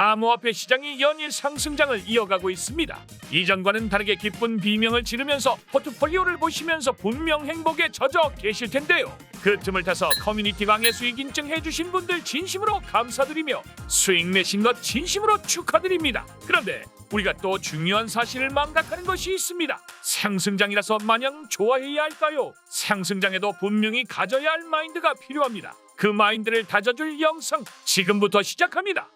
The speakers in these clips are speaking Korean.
암호화폐 시장이 연일 상승장을 이어가고 있습니다. 이전과는 다르게 기쁜 비명을 지르면서 포트폴리오를 보시면서 분명 행복에 젖어 계실 텐데요. 그 틈을 타서 커뮤니티 강의 수익 인증해주신 분들 진심으로 감사드리며 수익 내신 것 진심으로 축하드립니다. 그런데 우리가 또 중요한 사실을 망각하는 것이 있습니다. 상승장이라서 마냥 좋아해야 할까요? 상승장에도 분명히 가져야 할 마인드가 필요합니다. 그 마인드를 다져줄 영상 지금부터 시작합니다.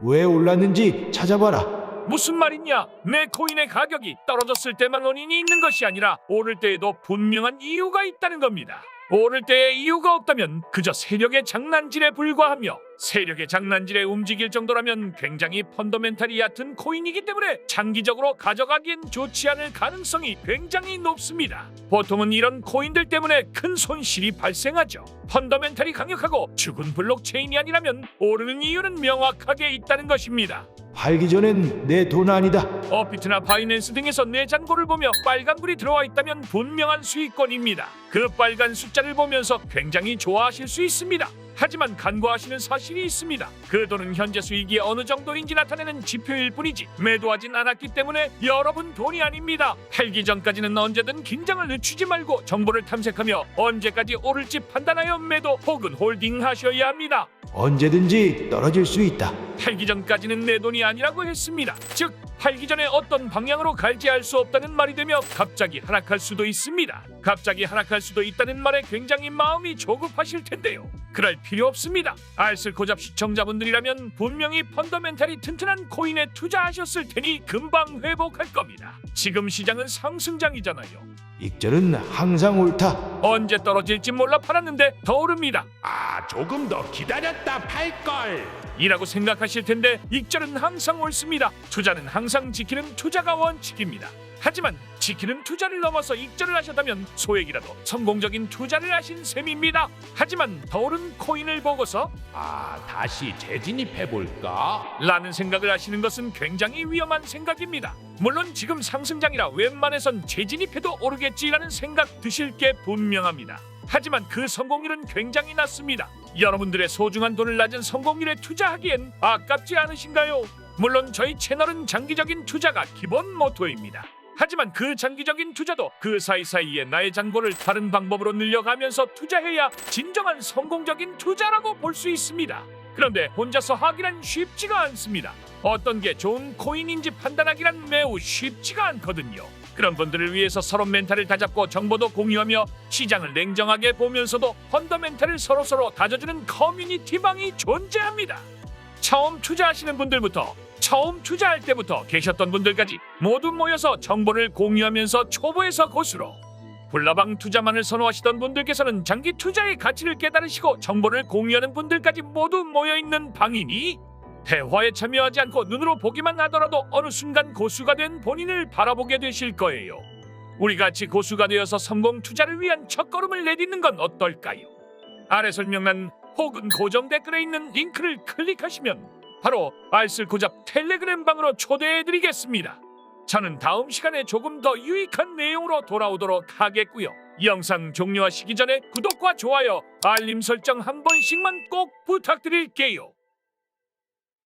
왜 올랐는지 찾아봐라. 무슨 말이냐? 내 코인의 가격이 떨어졌을 때만 원인이 있는 것이 아니라 오를 때에도 분명한 이유가 있다는 겁니다. 오를 때에 이유가 없다면 그저 세력의 장난질에 불과하며 세력의 장난질에 움직일 정도라면 굉장히 펀더멘탈이 얕은 코인이기 때문에 장기적으로 가져가기엔 좋지 않을 가능성이 굉장히 높습니다. 보통은 이런 코인들 때문에 큰 손실이 발생하죠. 펀더멘탈이 강력하고 죽은 블록체인이 아니라면 오르는 이유는 명확하게 있다는 것입니다. 팔기 전엔 내 돈 아니다. 업비트나 바이낸스 등에서 내 잔고를 보며 빨간불이 들어와 있다면 분명한 수익권입니다. 그 빨간 숫자를 보면서 굉장히 좋아하실 수 있습니다. 하지만 간과하시는 사실이 있습니다. 그 돈은 현재 수익이 어느 정도인지 나타내는 지표일 뿐이지 매도하진 않았기 때문에 여러분 돈이 아닙니다. 팔기 전까지는 언제든 긴장을 늦추지 말고 정보를 탐색하며 언제까지 오를지 판단하여 매도 혹은 홀딩 하셔야 합니다. 언제든지 떨어질 수 있다. 팔기 전까지는 내 돈이 아니라고 했습니다. 즉 팔기 전에 어떤 방향으로 갈지 알 수 없다는 말이 되며 갑자기 하락할 수도 있습니다. 갑자기 하락할 수도 있다는 말에 굉장히 마음이 조급하실 텐데요. 그럴 필요 없습니다. 알쓸고잡 시청자분들이라면 분명히 펀더멘탈이 튼튼한 코인에 투자하셨을 테니 금방 회복할 겁니다. 지금 시장은 상승장이잖아요. 익절은 항상 옳다. 언제 떨어질지 몰라 팔았는데 더 오릅니다. 조금 더 기다렸다 팔걸. 이라고 생각하실 텐데 익절은 항상 옳습니다. 투자는 항상 지키는 투자가 원칙입니다. 하지만 지키는 투자를 넘어서 익절을 하셨다면 소액이라도 성공적인 투자를 하신 셈입니다. 하지만 더 오른 코인을 보고서 다시 재진입해볼까? 라는 생각을 하시는 것은 굉장히 위험한 생각입니다. 물론 지금 상승장이라 웬만해선 재진입해도 오르겠지라는 생각 드실 게 분명합니다. 하지만 그 성공률은 굉장히 낮습니다. 여러분들의 소중한 돈을 낮은 성공률에 투자하기엔 아깝지 않으신가요? 물론 저희 채널은 장기적인 투자가 기본 모토입니다. 하지만 그 장기적인 투자도 그 사이사이에 나의 잔고를 다른 방법으로 늘려가면서 투자해야 진정한 성공적인 투자라고 볼 수 있습니다. 그런데 혼자서 하기란 쉽지가 않습니다. 어떤 게 좋은 코인인지 판단하기란 매우 쉽지가 않거든요. 그런 분들을 위해서 서로 멘탈을 다잡고 정보도 공유하며 시장을 냉정하게 보면서도 펀더멘탈을 서로서로 다져주는 커뮤니티방이 존재합니다. 처음 투자하시는 분들부터 처음 투자할 때부터 계셨던 분들까지 모두 모여서 정보를 공유하면서 초보에서 고수로 불나방 투자만을 선호하시던 분들께서는 장기 투자의 가치를 깨달으시고 정보를 공유하는 분들까지 모두 모여있는 방이니 대화에 참여하지 않고 눈으로 보기만 하더라도 어느 순간 고수가 된 본인을 바라보게 되실 거예요. 우리 같이 고수가 되어서 성공 투자를 위한 첫걸음을 내딛는 건 어떨까요? 아래 설명란 혹은 고정 댓글에 있는 링크를 클릭하시면 바로 알쓸고잡 텔레그램 방으로 초대해드리겠습니다. 저는 다음 시간에 조금 더 유익한 내용으로 돌아오도록 하겠고요. 영상 종료하시기 전에 구독과 좋아요, 알림 설정 한 번씩만 꼭 부탁드릴게요.